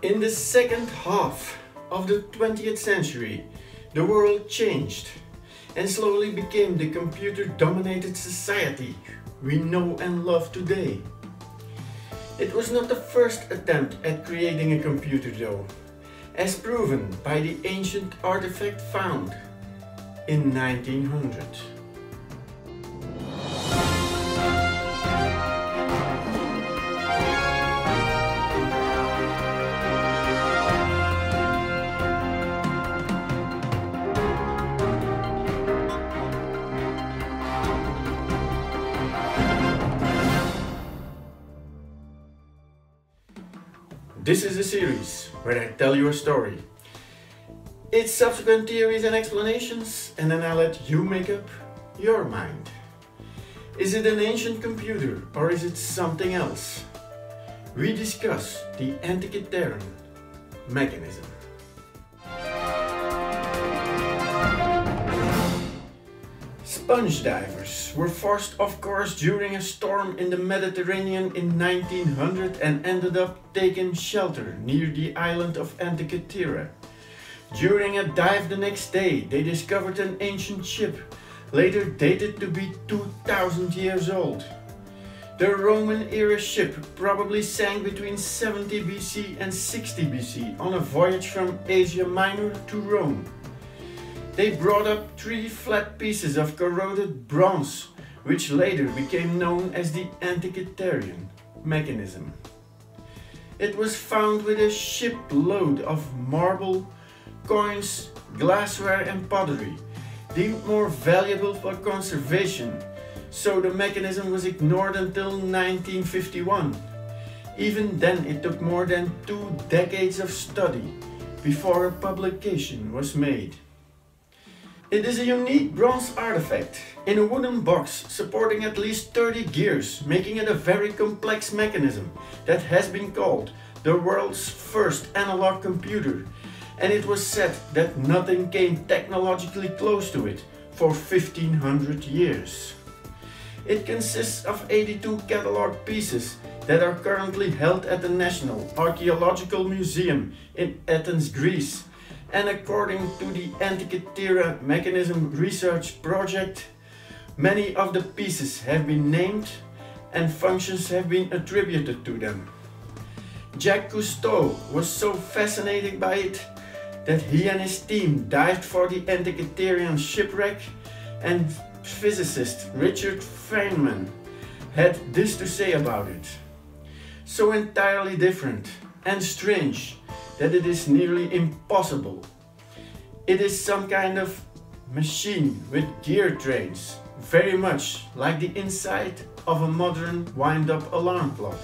In the second half of the 20th century, the world changed and slowly became the computer-dominated society we know and love today. It was not the first attempt at creating a computer though, as proven by the ancient artifact found in 1900. This is a series where I tell you a story, its subsequent theories and explanations, and then I let you make up your mind. Is it an ancient computer or is it something else? We discuss the Antikytherian Mechanism. Sponge divers were forced off course during a storm in the Mediterranean in 1900 and ended up taking shelter near the island of Antikythera. During a dive the next day, they discovered an ancient ship, later dated to be 2000 years old. The Roman-era ship probably sank between 70 BC and 60 BC on a voyage from Asia Minor to Rome. They brought up 3 flat pieces of corroded bronze, which later became known as the Antikytherian Mechanism. It was found with a shipload of marble, coins, glassware and pottery, deemed more valuable for conservation, so the mechanism was ignored until 1951. Even then it took more than 2 decades of study before a publication was made. It is a unique bronze artifact in a wooden box supporting at least 30 gears, making it a very complex mechanism that has been called the world's first analog computer, and it was said that nothing came technologically close to it for 1500 years. It consists of 82 catalog pieces that are currently held at the National Archaeological Museum in Athens, Greece. And according to the Antikytherian Mechanism Research Project, many of the pieces have been named and functions have been attributed to them. Jacques Cousteau was so fascinated by it that he and his team dived for the Antikytherian shipwreck, and physicist Richard Feynman had this to say about it. So entirely different and strange that it is nearly impossible. It is some kind of machine with gear trains, very much like the inside of a modern wind-up alarm clock.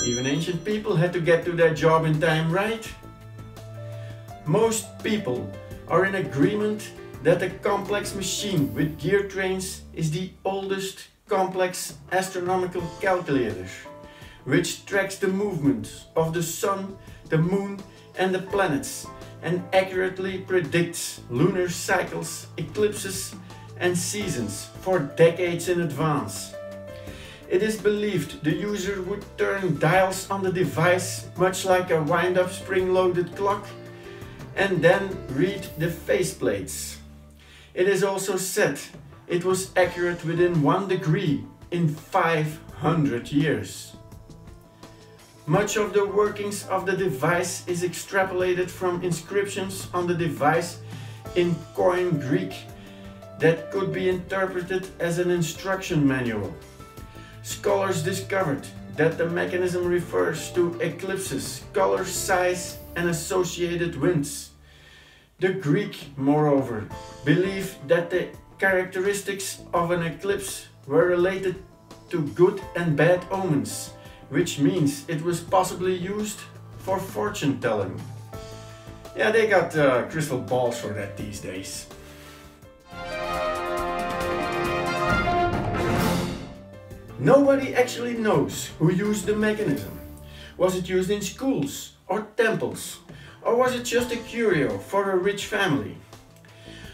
Even ancient people had to get to their job in time, right? Most people are in agreement that a complex machine with gear trains is the oldest complex astronomical calculator, which tracks the movement of the sun, the moon and the planets and accurately predicts lunar cycles, eclipses and seasons for decades in advance. It is believed the user would turn dials on the device much like a wind-up spring-loaded clock and then read the faceplates. It is also said it was accurate within 1 degree in 500 years. Much of the workings of the device is extrapolated from inscriptions on the device in Koine Greek that could be interpreted as an instruction manual. Scholars discovered that the mechanism refers to eclipses, color, size and associated winds. The Greek, moreover, believed that the characteristics of an eclipse were related to good and bad omens, which means it was possibly used for fortune telling. Yeah, they got crystal balls for that these days. Nobody actually knows who used the mechanism. Was it used in schools or temples? Or was it just a curio for a rich family?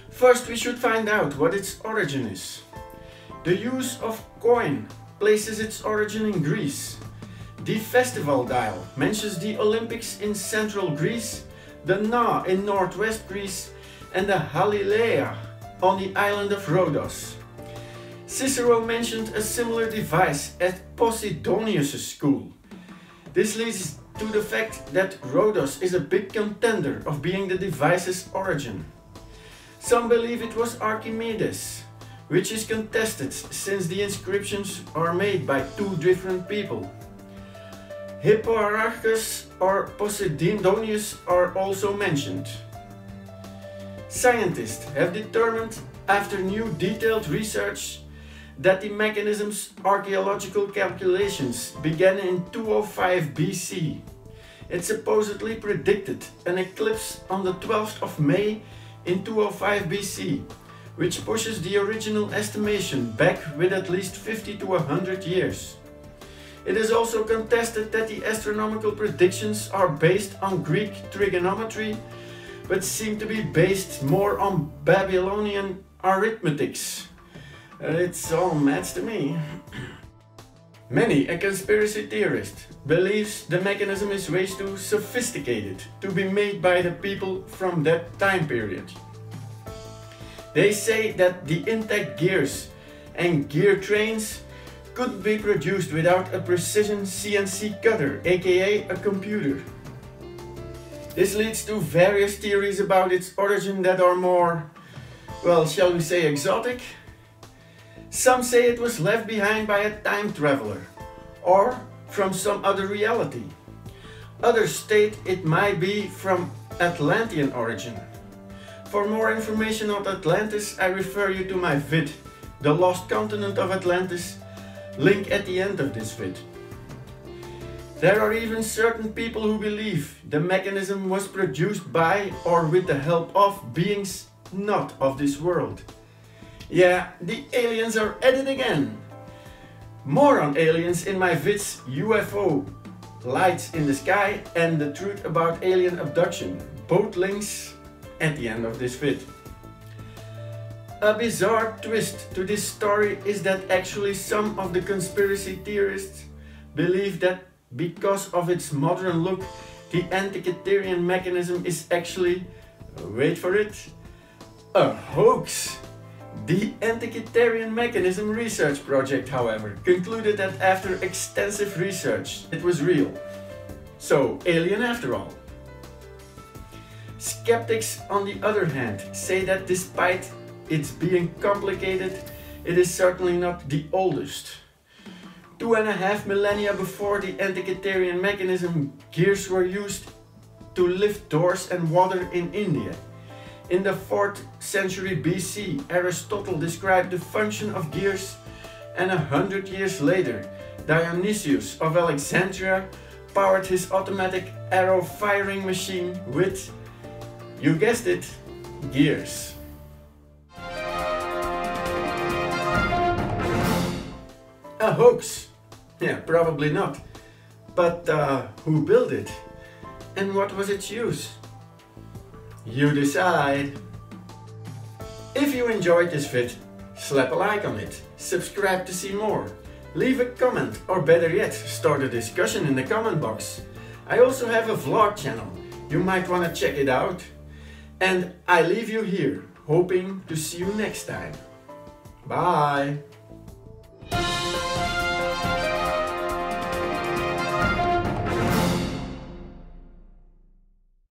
First we should find out what its origin is. The use of coin places its origin in Greece. The festival dial mentions the Olympics in central Greece, the Na in northwest Greece, and the Halileia on the island of Rhodos. Cicero mentioned a similar device at Posidonius' school. This leads to the fact that Rhodos is a big contender of being the device's origin. Some believe it was Archimedes, which is contested since the inscriptions are made by two different people. Hipparchus or Posidonius are also mentioned. Scientists have determined, after new detailed research, that the mechanism's archaeological calculations began in 205 BC. It supposedly predicted an eclipse on the 12th of May in 205 BC, which pushes the original estimation back with at least 50 to 100 years. It is also contested that the astronomical predictions are based on Greek trigonometry, but seem to be based more on Babylonian arithmetics. It's all maths to me. Many a conspiracy theorist believes the mechanism is way too sophisticated to be made by the people from that time period. They say that the intact gears and gear trains could be produced without a precision CNC cutter, aka a computer. This leads to various theories about its origin that are more, well, shall we say exotic? Some say it was left behind by a time traveler, or from some other reality. Others state it might be from Atlantean origin. For more information on Atlantis, I refer you to my vid, The Lost Continent of Atlantis, link at the end of this vid. There are even certain people who believe the mechanism was produced by or with the help of beings not of this world. Yeah, the aliens are at it again. More on aliens in my vids UFO, Lights in the Sky, and The Truth About Alien Abduction. Both links at the end of this vid. A bizarre twist to this story is that actually some of the conspiracy theorists believe that because of its modern look, the Antikytherian mechanism is actually, wait for it, a hoax. The Antikytherian Mechanism research project, however, concluded that after extensive research, it was real. So, alien after all. Skeptics, on the other hand, say that despite its being complicated, it is certainly not the oldest. 2.5 millennia before the Antikytherian mechanism, gears were used to lift doors and water in India. In the 4th century BC, Aristotle described the function of gears, and 100 years later, Dionysius of Alexandria powered his automatic arrow firing machine with, you guessed it, gears. A hoax? Yeah, probably not. But who built it? And what was its use? You decide. If you enjoyed this vid, slap a like on it, subscribe to see more, leave a comment, or better yet, start a discussion in the comment box. I also have a vlog channel, you might want to check it out. And I leave you here, hoping to see you next time. Bye!